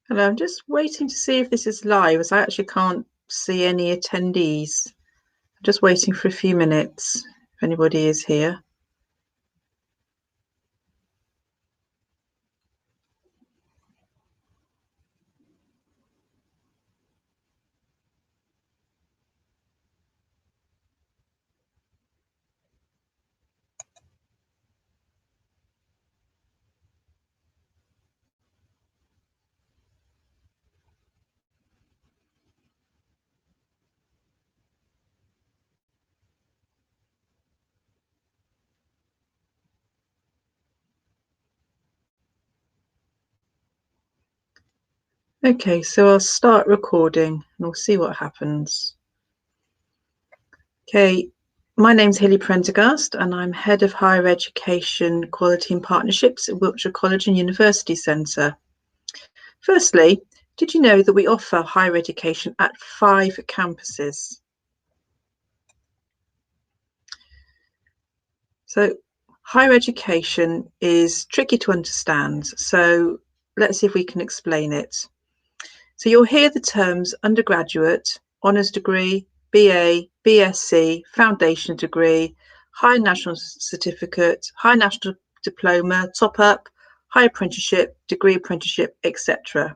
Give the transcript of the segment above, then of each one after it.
Hello, I'm just waiting to see if this is live, as I actually can't see any attendees. I'm just waiting for a few minutes if anybody is here. Okay, so I'll start recording and we'll see what happens. Okay, my name's Hilly Prendergast and I'm Head of Higher Education Quality and Partnerships at Wiltshire College and University Centre. Firstly, did you know that we offer higher education at 5 campuses? So higher education is tricky to understand, so let's see if we can explain it. So you'll hear the terms undergraduate, honours degree, BA, BSc, foundation degree, high national certificate, high national diploma, top up, high apprenticeship, degree apprenticeship, etc.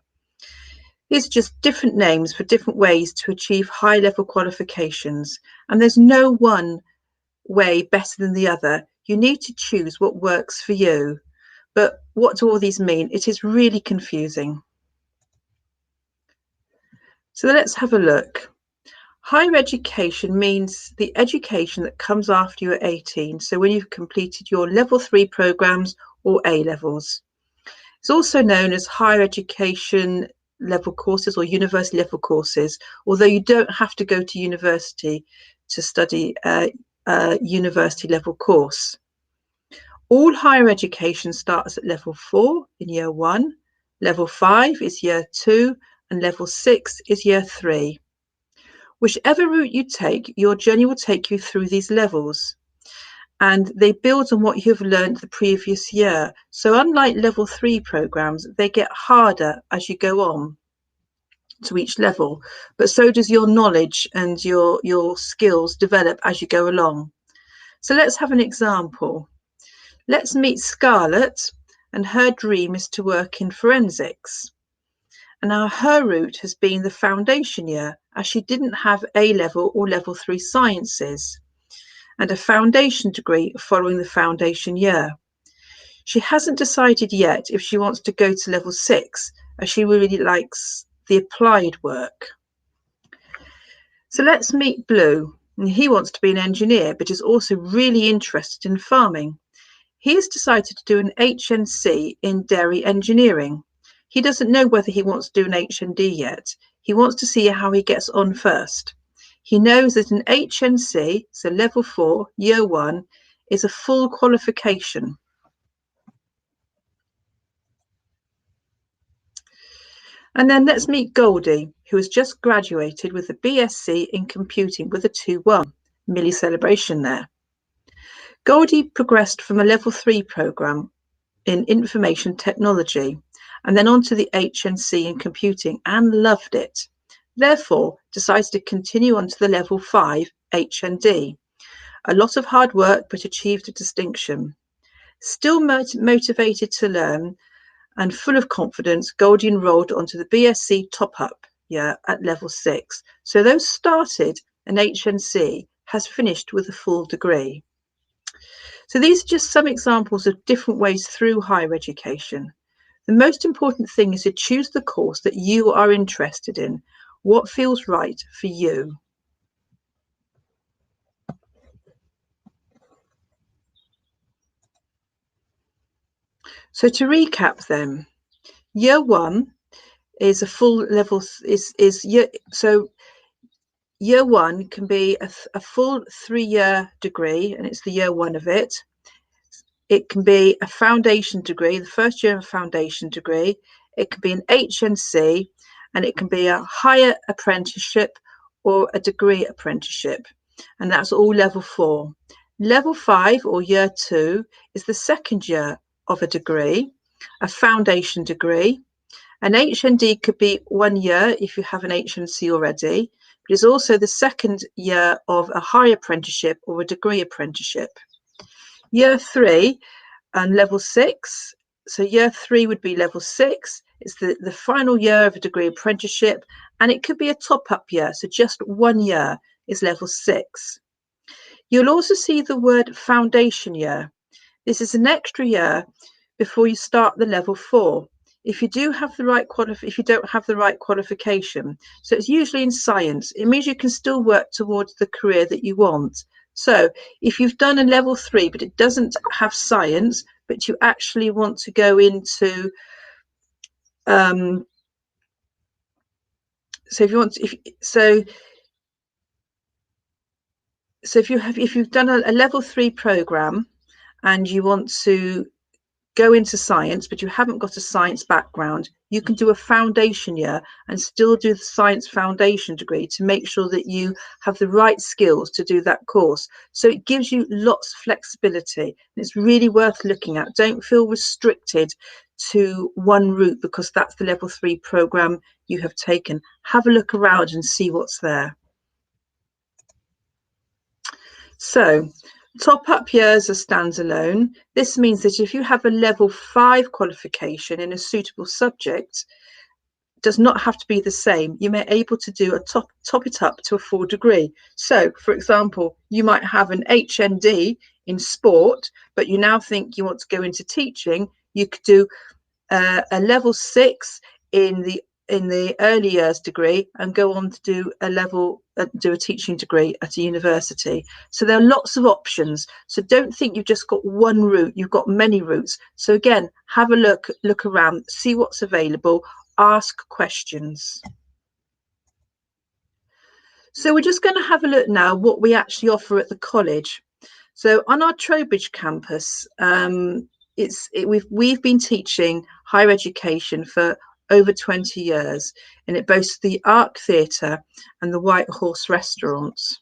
These are just different names for different ways to achieve high level qualifications, and there's no one way better than the other. You need to choose what works for you. But what do all these mean? It is really confusing. So let's have a look. Higher education means the education that comes after you're 18. So when you've completed your level 3 programs or A levels. It's also known as higher education level courses or university level courses, although you don't have to go to university to study a university level course. All higher education starts at level 4 in year 1, level 5 is year 2, and level 6 is year 3. Whichever route you take, your journey will take you through these levels, and they build on what you've learned the previous year. So unlike level 3 programs, they get harder as you go on to each level, but so does your knowledge and your skills develop as you go along. So let's have an example. Let's meet Scarlett, and her dream is to work in forensics. And now her route has been the foundation year, as she didn't have A level or level 3 sciences, and a foundation degree following the foundation year. She hasn't decided yet if she wants to go to level 6, as she really likes the applied work. So let's meet Blue. And he wants to be an engineer, but is also really interested in farming. He has decided to do an HNC in dairy engineering. He doesn't know whether he wants to do an HND yet. He wants to see how he gets on first. He knows that an HNC, so level 4, year 1, is a full qualification. And then let's meet Goldie, who has just graduated with a BSc in computing with a 2-1. Millie celebration there. Goldie progressed from a level 3 programme in information technology and then on to the HNC in computing and loved it. Therefore, decides to continue on to the level 5 HND. A lot of hard work, but achieved a distinction. Still motivated to learn and full of confidence, Goldie enrolled onto the BSc top-up year at level 6. So those started an HNC has finished with a full degree. So these are just some examples of different ways through higher education. The most important thing is to choose the course that you are interested in, what feels right for you. So to recap then, year 1 is a full level, year 1 can be a full 3-year degree, and it's the year 1 of it. It can be a foundation degree, the first year of a foundation degree. It can be an HNC, and it can be a higher apprenticeship or a degree apprenticeship. And that's all level 4. Level 5 or year 2 is the second year of a degree, a foundation degree. An HND could be 1 year if you have an HNC already, but it's also the second year of a higher apprenticeship or a degree apprenticeship. Year 3 and level 6. So year 3 would be level 6. It's the final year of a degree apprenticeship, and it could be a top-up year. So just 1 year is level 6. You'll also see the word foundation year. This is an extra year before you start the level 4. If you don't have the right qualification, so it's usually in science, it means you can still work towards the career that you want. So if you've done a level 3 but it doesn't have science, but you actually want to go into if you've done a level 3 program and you want to go into science, but you haven't got a science background, you can do a foundation year and still do the science foundation degree to make sure that you have the right skills to do that course. So it gives you lots of flexibility. It's really worth looking at. Don't feel restricted to one route because that's the level 3 program you have taken. Have a look around and see what's there. So top-up years are standalone. This means that if you have a level 5 qualification in a suitable subject, it does not have to be the same. You may be able to do top it up to a full degree. So, for example, you might have an HND in sport, but you now think you want to go into teaching. You could do a level 6 in the early years degree and go on to do a teaching degree at a university. So there are lots of options. So don't think you've just got one route, you've got many routes. So again, have a look around, see what's available, ask questions. So we're just going to have a look now what we actually offer at the college. So on our Trowbridge campus, we've been teaching higher education for over 20 years, and it boasts the Arc Theatre and the White Horse restaurants.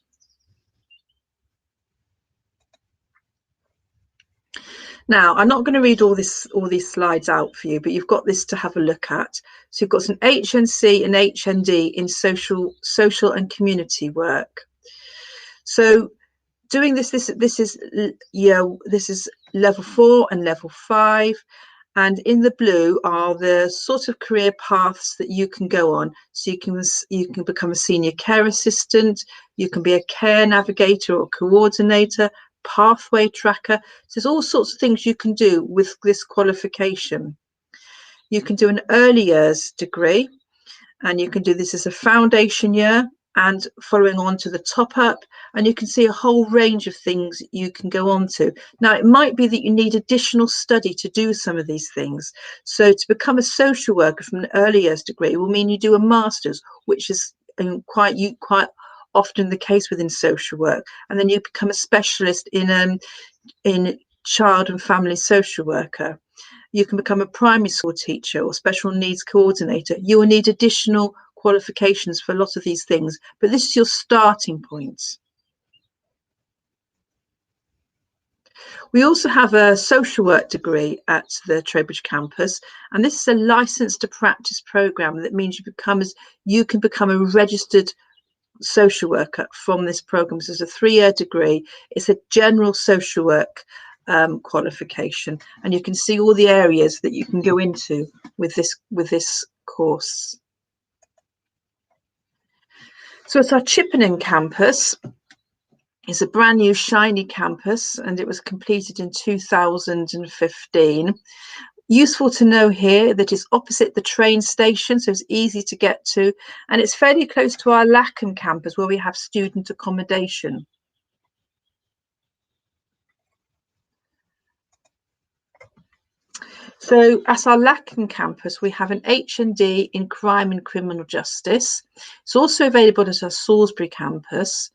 Now, I'm not going to read all these slides out for you, but you've got this to have a look at. So you've got some HNC and HND in social and community work. So doing this is level 4 and level 5. And in the blue are the sort of career paths that you can go on. So you can become a senior care assistant, you can be a care navigator or coordinator, pathway tracker. So there's all sorts of things you can do with this qualification. You can do an early years degree, and you can do this as a foundation year and following on to the top up, and you can see a whole range of things you can go on to. Now, it might be that you need additional study to do some of these things. So to become a social worker from an early years degree will mean you do a master's, which is quite often the case within social work, and then you become a specialist in child and family social worker. You can become a primary school teacher or special needs coordinator. You will need additional qualifications for a lot of these things, but this is your starting points. We also have a social work degree at the Trowbridge campus, and this is a license to practice program. That means you can become a registered social worker from this program. This is a 3-year degree. It's a general social work qualification, and you can see all the areas that you can go into with this course. So it's our Chippenham campus. It's a brand new shiny campus, and it was completed in 2015. Useful to know here that it's opposite the train station, so it's easy to get to, and it's fairly close to our Lackham campus where we have student accommodation. So at our Lackham campus, we have an HND in crime and criminal justice. It's also available at our Salisbury campus.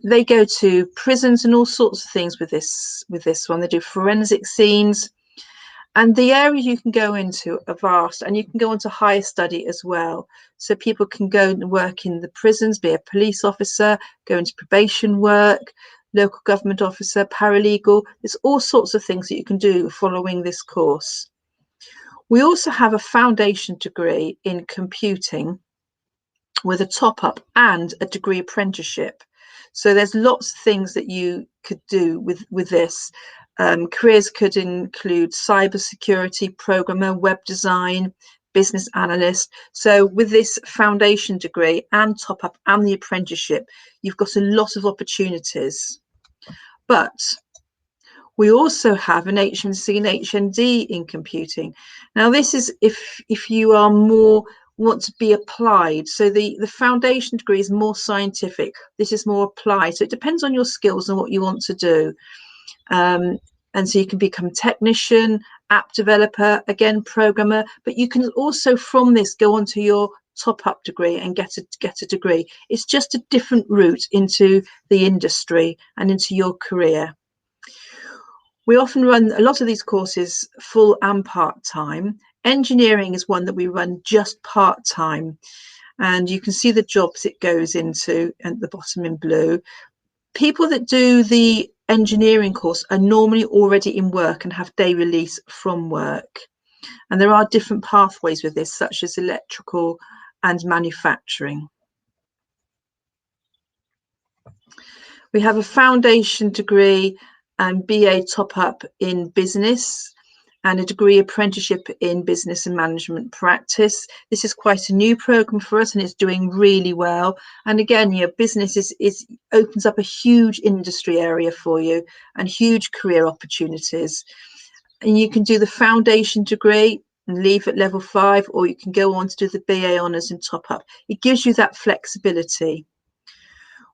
They go to prisons and all sorts of things with this one. They do forensic scenes, and the areas you can go into are vast, and you can go into higher study as well. So people can go and work in the prisons, be a police officer, go into probation work, local government officer, paralegal. There's all sorts of things that you can do following this course. We also have a foundation degree in computing with a top-up and a degree apprenticeship. So there's lots of things that you could do with this. Careers could include cybersecurity, programmer, web design, business analyst. So with this foundation degree and top-up and the apprenticeship, you've got a lot of opportunities. But we also have an HNC and HND in computing. Now this is if you are more want to be applied. So the foundation degree is more scientific. This is more applied. So it depends on your skills and what you want to do. And so you can become technician, app developer, again, programmer, but you can also from this go on to your top-up degree and get a degree. It's just a different route into the industry and into your career. We often run a lot of these courses full and part-time. Engineering is one that we run just part-time, and you can see the jobs it goes into at the bottom in blue. People that do the engineering course are normally already in work and have day release from work. And there are different pathways with this, such as electrical and manufacturing. We have a foundation degree and BA top-up in business and a degree apprenticeship in business and management practice. This is quite a new program for us and it's doing really well. And again, your business opens up a huge industry area for you and huge career opportunities. And you can do the foundation degree and leave at level 5, or you can go on to do the BA honours and top up. It gives you that flexibility.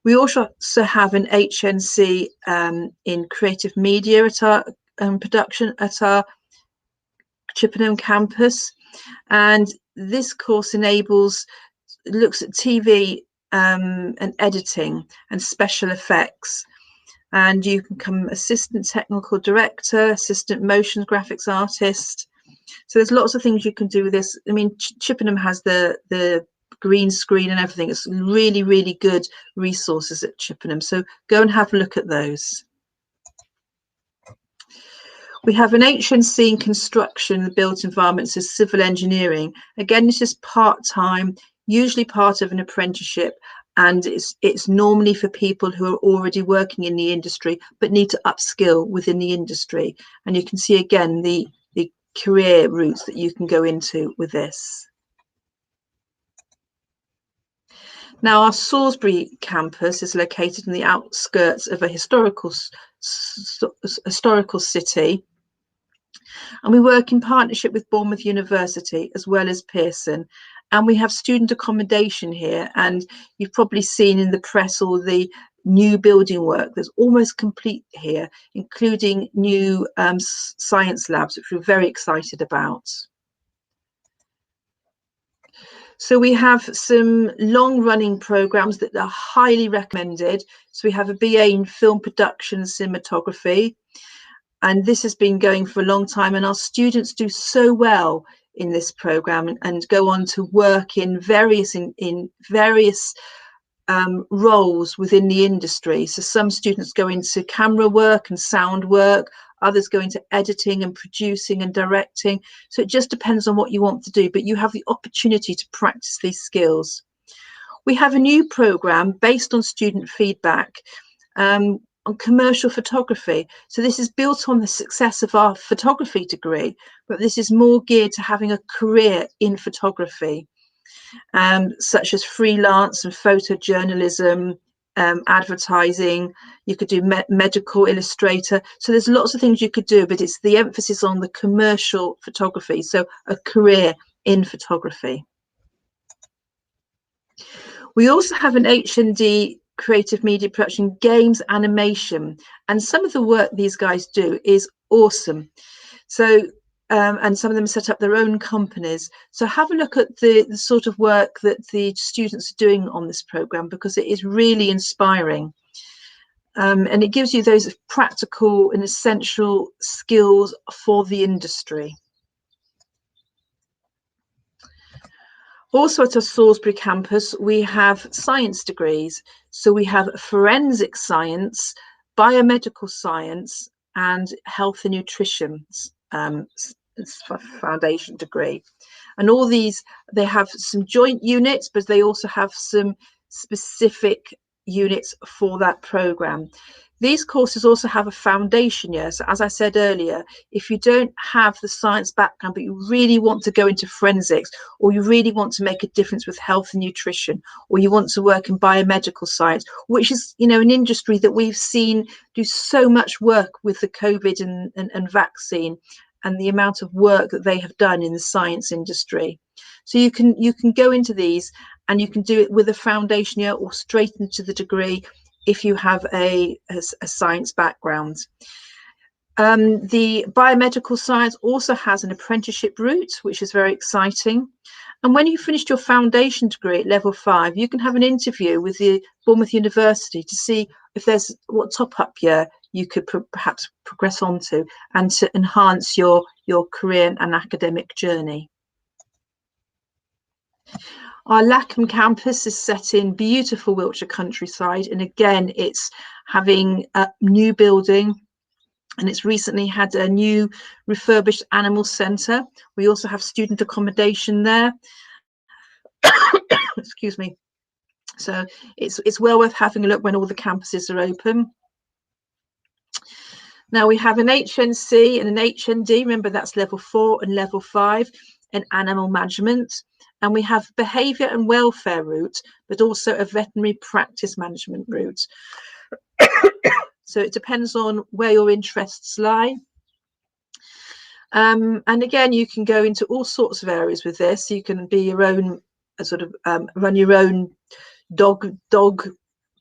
We also have an HNC in creative media at our production at our Chippenham campus, and this course looks at TV and editing and special effects, and you can become assistant technical director, assistant motion graphics artist. So there's lots of things you can do with this. I mean, Chippenham has the green screen and everything. It's really, really good resources at Chippenham, so go and have a look at those. We have an HNC in construction, the built environment, so civil engineering. Again, this is part-time, usually part of an apprenticeship, and it's normally for people who are already working in the industry but need to upskill within the industry. And you can see again the career routes that you can go into with this. Now, our Salisbury campus is located in the outskirts of a historical city, and we work in partnership with Bournemouth University as well as Pearson, and we have student accommodation here. And you've probably seen in the press all the new building work that's almost complete here, including new science labs, which we're very excited about. So we have some long-running programs that are highly recommended. So we have a BA in film production and cinematography, and this has been going for a long time, and our students do so well in this program and go on to work in various roles within the industry. So some students go into camera work and sound work, others go into editing and producing and directing. So it just depends on what you want to do, but you have the opportunity to practice these skills. We have a new program based on student feedback on commercial photography. So this is built on the success of our photography degree, but this is more geared to having a career in photography, such as freelance and photojournalism, advertising. You could do medical illustrator. So there's lots of things you could do, but it's the emphasis on the commercial photography, so a career in photography. We also have an H&D creative media production, games, animation, and some of the work these guys do is awesome. So and some of them set up their own companies. So have a look at the sort of work that the students are doing on this program, because it is really inspiring. And it gives you those practical and essential skills for the industry. Also at our Salisbury campus, we have science degrees. So we have forensic science, biomedical science, and health and nutrition foundation degree. And all these, they have some joint units, but they also have some specific units for that program. These courses also have a foundation year. So as I said earlier, if you don't have the science background, but you really want to go into forensics, or you really want to make a difference with health and nutrition, or you want to work in biomedical science, which is, you know, an industry that we've seen do so much work with the COVID and vaccine, and the amount of work that they have done in the science industry. So you can go into these, and you can do it with a foundation year or straight into the degree if you have a science background. The biomedical science also has an apprenticeship route, which is very exciting. And when you finished your foundation degree at level 5, you can have an interview with the Bournemouth University to see if there's what top-up year you could perhaps progress on to, and to enhance your career and academic journey. Our Lackham campus is set in beautiful Wiltshire countryside, and again, it's having a new building, and it's recently had a new refurbished animal centre. We also have student accommodation there. Excuse me. So it's well worth having a look when all the campuses are open. Now we have an HNC and an HND. Remember, that's level 4 and level 5 in animal management. And we have behaviour and welfare route, but also a veterinary practice management route. So it depends on where your interests lie. And again, you can go into all sorts of areas with this. You can be your own run your own dog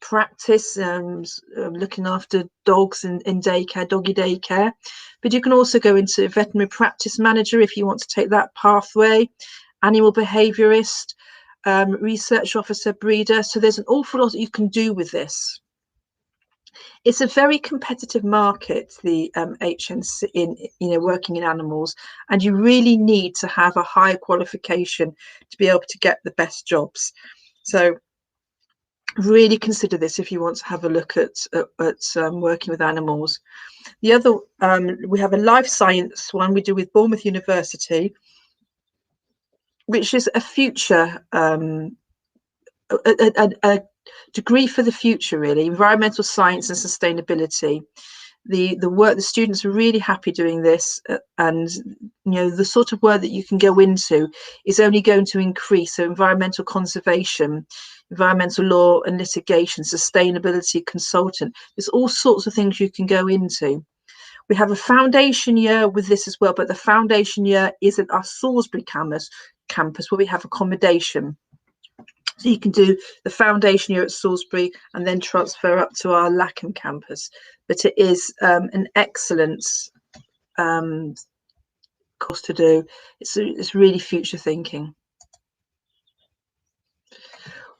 practice, looking after dogs in daycare, doggy daycare. But you can also go into veterinary practice manager if you want to take that pathway, animal behaviourist, research officer, breeder. So there's an awful lot that you can do with this. It's a very competitive market, the HNC, in working in animals, and you really need to have a high qualification to be able to get the best jobs. So really consider this if you want to have a look at working with animals. The other, we have a life science one we do with Bournemouth University, which is a future, a degree for the future, really, environmental science and sustainability. The work, the students are really happy doing this, and the sort of work that you can go into is only going to increase. So environmental conservation, environmental law and litigation, sustainability consultant, there's all sorts of things you can go into. We have a foundation year with this as well, but the foundation year is at our Salisbury campus where we have accommodation. So you can do the foundation year at Salisbury and then transfer up to our Lackham campus. But it is an excellent course to do. It's really future thinking.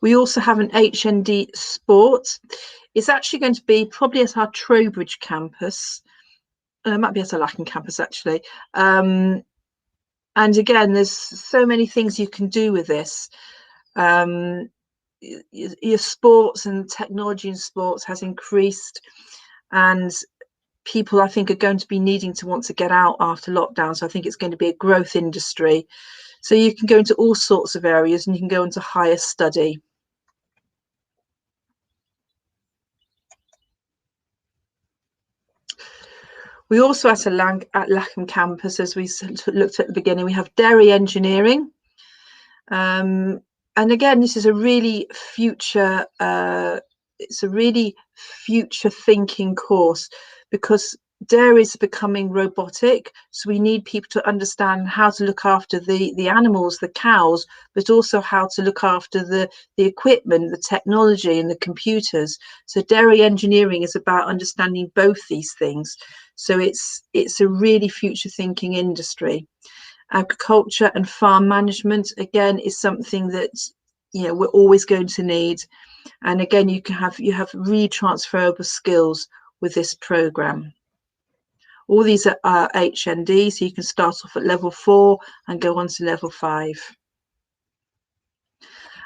We also have an HND sport. It's actually going to be probably at our Trowbridge campus. It might be at our Lackham campus, actually. And again, there's so many things you can do with this. Your sports and technology in sports has increased, and people, I think, are going to be needing to want to get out after lockdown. So I think it's going to be a growth industry. So you can go into all sorts of areas, and you can go into higher study. We also at Lackham campus, as we looked at the beginning, we have dairy engineering. And again, this is a really future, it's a really future thinking course, because dairy is becoming robotic. So we need people to understand how to look after the animals, the cows, but also how to look after the equipment, the technology and the computers. So dairy engineering is about understanding both these things. So it's a really future thinking industry. Agriculture and farm management, again, is something that we're always going to need. And again, you have really transferable skills with this program. All these are HND, so you can start off at level 4 and go on to level 5.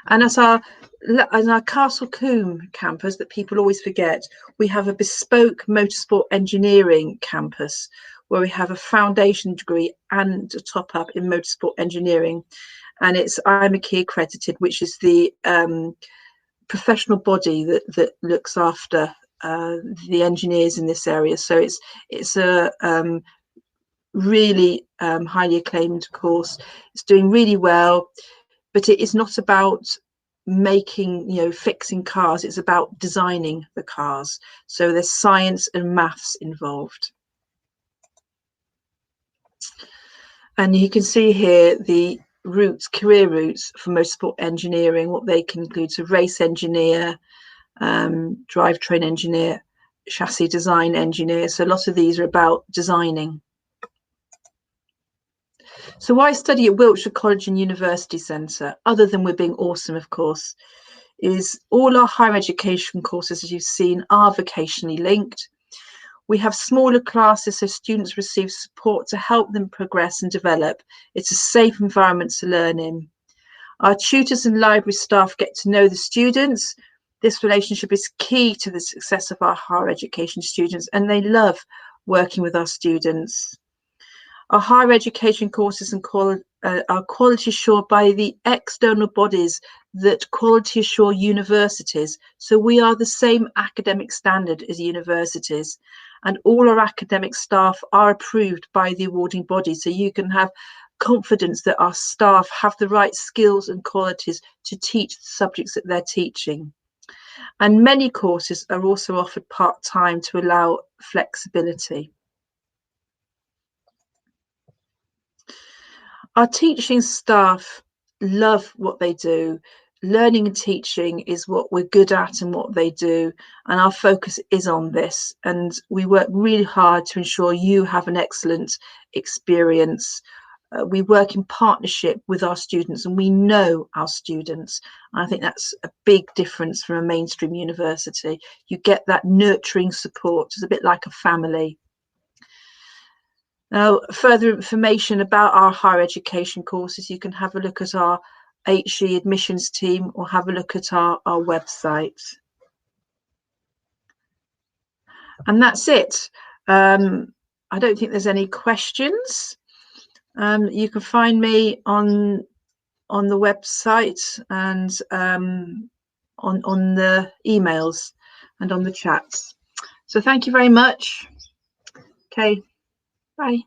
And at our Castle Combe campus that people always forget, we have a bespoke motorsport engineering campus where we have a foundation degree and a top up in motorsport engineering, and it's IMechE accredited, which is the professional body that looks after the engineers in this area. So it's a really highly acclaimed course. It's doing really well, but it is not about making, fixing cars. It's about designing the cars. So there's science and maths involved. And you can see here the career routes for motorsport engineering, what they can include. So race engineer, drivetrain engineer, chassis design engineer. So a lot of these are about designing. So why study at Wiltshire College and University Centre, other than we're being awesome, of course, is all our higher education courses, as you've seen, are vocationally linked. We have smaller classes so students receive support to help them progress and develop. It's a safe environment to learn in. Our tutors and library staff get to know the students. This relationship is key to the success of our higher education students, and they love working with our students. Our higher education courses are quality assured by the external bodies that quality assure universities. So we are the same academic standard as universities, and all our academic staff are approved by the awarding body. So you can have confidence that our staff have the right skills and qualities to teach the subjects that they're teaching. And many courses are also offered part-time to allow flexibility. Our teaching staff love what they do. Learning and teaching is what we're good at and what they do, and our focus is on this, and we work really hard to ensure you have an excellent experience. We work in partnership with our students, and we know our students. And I think that's a big difference from a mainstream university. You get that nurturing support. It's a bit like a family. Now, further information about our higher education courses, you can have a look at our HE admissions team or have a look at our website. And that's it. I don't think there's any questions. You can find me on the website and on the emails and on the chats. So thank you very much. Okay, bye.